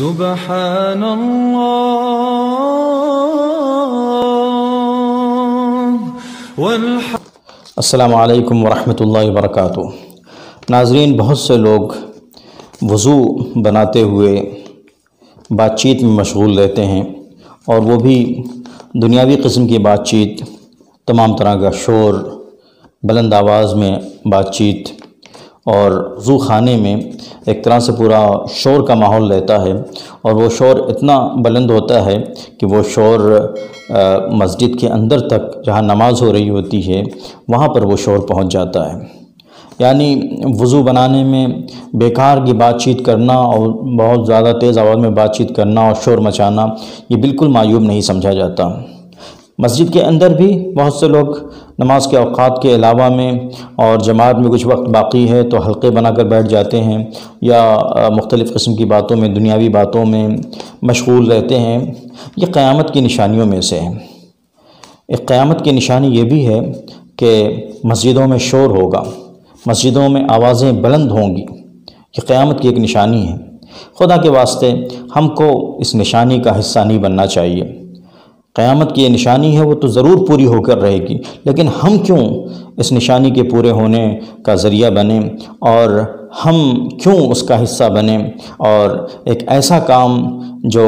سبحان اللہ السلام علیکم ورحمۃ اللہ وبرکاتہ۔ ناظرین، بہت سے لوگ وضو بناتے ہوئے بات چیت میں مشغول رہتے ہیں، اور وہ بھی دنیاوی قسم کی بات چیت، تمام طرح کا شور، بلند آواز میں بات چیت، اور وضو خانے میں ایک طرح سے پورا شور کا ماحول رہتا ہے، اور وہ شور اتنا بلند ہوتا ہے کہ وہ شور مسجد کے اندر تک جہاں نماز ہو رہی ہوتی ہے وہاں پر وہ شور پہنچ جاتا ہے۔ یعنی وضو بنانے میں بیکار کی بات چیت کرنا اور بہت زیادہ تیز آواز میں بات چیت کرنا اور شور مچانا یہ بالکل معیوب نہیں سمجھا جاتا۔ مسجد کے اندر بھی بہت سے لوگ نماز کے اوقات کے علاوہ میں اور جماعت میں کچھ وقت باقی ہے تو حلقے بنا کر بیٹھ جاتے ہیں، یا مختلف قسم کی باتوں میں، دنیاوی باتوں میں مشغول رہتے ہیں۔ یہ قیامت کی نشانیوں میں سے ہے۔ ایک قیامت کی نشانی یہ بھی ہے کہ مسجدوں میں شور ہوگا، مسجدوں میں آوازیں بلند ہوں گی۔ یہ قیامت کی ایک نشانی ہے۔ خدا کے واسطے ہم کو اس نشانی کا حصہ نہیں بننا چاہیے۔ قیامت کی یہ نشانی ہے، وہ تو ضرور پوری ہو کر رہے گی، لیکن ہم کیوں اس نشانی کے پورے ہونے کا ذریعہ بنیں، اور ہم کیوں اس کا حصہ بنیں، اور ایک ایسا کام جو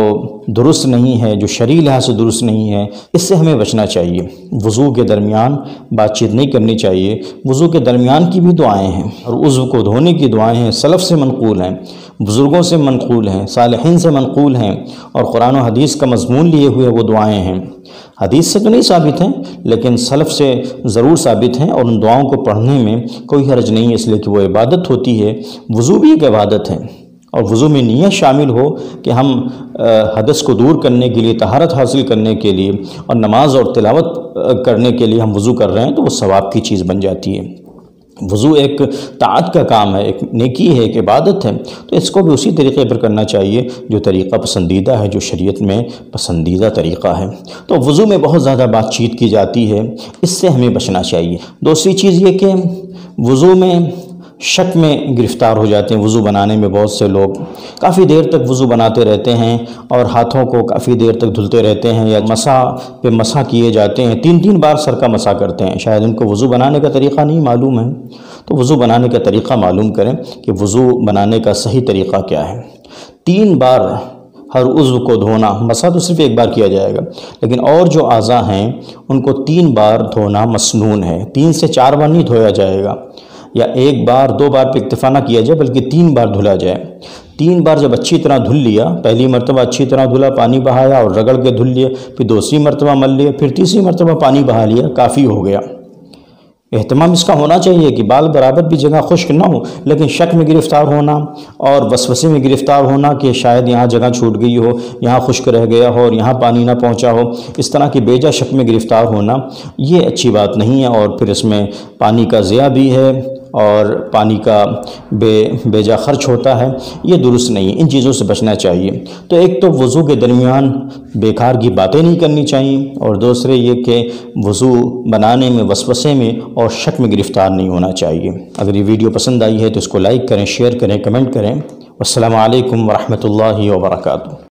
درست نہیں ہے، جو شرعی لحاظ سے درست نہیں ہے، اس سے ہمیں بچنا چاہیے۔ وضو کے درمیان بات چیت نہیں کرنی چاہیے۔ وضو کے درمیان کی بھی دعائیں ہیں، اور عضو کو دھونے کی دعائیں ہیں، سلف سے منقول ہیں، بزرگوں سے منقول ہیں، صالحین سے منقول ہیں، اور قرآن و حدیث کا مضمون لیے ہوئے وہ دعائیں ہیں۔ حدیث سے تو نہیں ثابت ہیں، لیکن سلف سے ضرور ثابت ہیں، اور ان دعاؤں کو پڑھنے میں کوئی حرج نہیں ہے، اس لیے کہ وہ عبادت ہوتی ہے۔ وضو بھی ایک عبادت ہے، اور وضو میں نیت شامل ہو کہ ہم حدث کو دور کرنے کے لیے، طہارت حاصل کرنے کے لیے، اور نماز اور تلاوت کرنے کے لیے ہم وضو کر رہے ہیں، تو وہ ثواب کی چیز بن جاتی ہے۔ وضو ایک طاعت کا کام ہے، ایک نیکی ہے، ایک عبادت ہے، تو اس کو بھی اسی طریقے پر کرنا چاہیے جو طریقہ پسندیدہ ہے، جو شریعت میں پسندیدہ طریقہ ہے۔ تو وضو میں بہت زیادہ بات چیت کی جاتی ہے، اس سے ہمیں بچنا چاہیے۔ دوسری چیز یہ کہ وضو میں شک میں گرفتار ہو جاتے ہیں۔ وضو بنانے میں بہت سے لوگ کافی دیر تک وضو بناتے رہتے ہیں، اور ہاتھوں کو کافی دیر تک دھلتے رہتے ہیں، یا مسح پہ مسح کیے جاتے ہیں، 3 بار سر کا مسح کرتے ہیں۔ شاید ان کو وضو بنانے کا طریقہ نہیں معلوم ہے، تو وضو بنانے کا طریقہ معلوم کریں کہ وضو بنانے کا صحیح طریقہ کیا ہے۔ 3 بار ہر عضو کو دھونا، مسح تو صرف 1 بار کیا جائے گا، لیکن اور جو اعضاء ہیں ان کو 3 بار دھونا مسنون ہے۔ 3 سے 4 بار نہیں دھویا جائے گا، یا 1 بار 2 بار پہ اکتفا نہ کیا جائے، بلکہ 3 بار دھلا جائے۔ 3 بار جب اچھی طرح دھل لیا، پہلی مرتبہ اچھی طرح دھلا، پانی بہایا اور رگڑ کے دھل لیا، پھر دوسری مرتبہ مل لیا، پھر تیسری مرتبہ پانی بہا لیا، کافی ہو گیا۔ اہتمام اس کا ہونا چاہیے کہ بال برابر بھی جگہ خشک نہ ہو، لیکن شک میں گرفتار ہونا اور وسوسے میں گرفتار ہونا کہ شاید یہاں جگہ چھوٹ گئی ہو، یہاں خشک رہ گیا ہو، اور یہاں پانی نہ پہنچا ہو، اس طرح کی بیجا شک میں گرفتار ہونا یہ اچھی بات نہیں ہے، اور پھر اس میں پانی کا ضیاع بھی ہے، اور پانی کا بیجا خرچ ہوتا ہے، یہ درست نہیں ہے۔ ان چیزوں سے بچنا چاہیے۔ تو ایک تو وضو کے درمیان بیکار کی باتیں نہیں کرنی چاہیے، اور دوسرے یہ کہ وضو بنانے میں وسوسے میں اور شک میں گرفتار نہیں ہونا چاہیے۔ اگر یہ ویڈیو پسند آئی ہے تو اس کو لائک کریں، شیئر کریں، کمنٹ کریں۔ والسلام علیکم ورحمۃ اللہ وبرکاتہ۔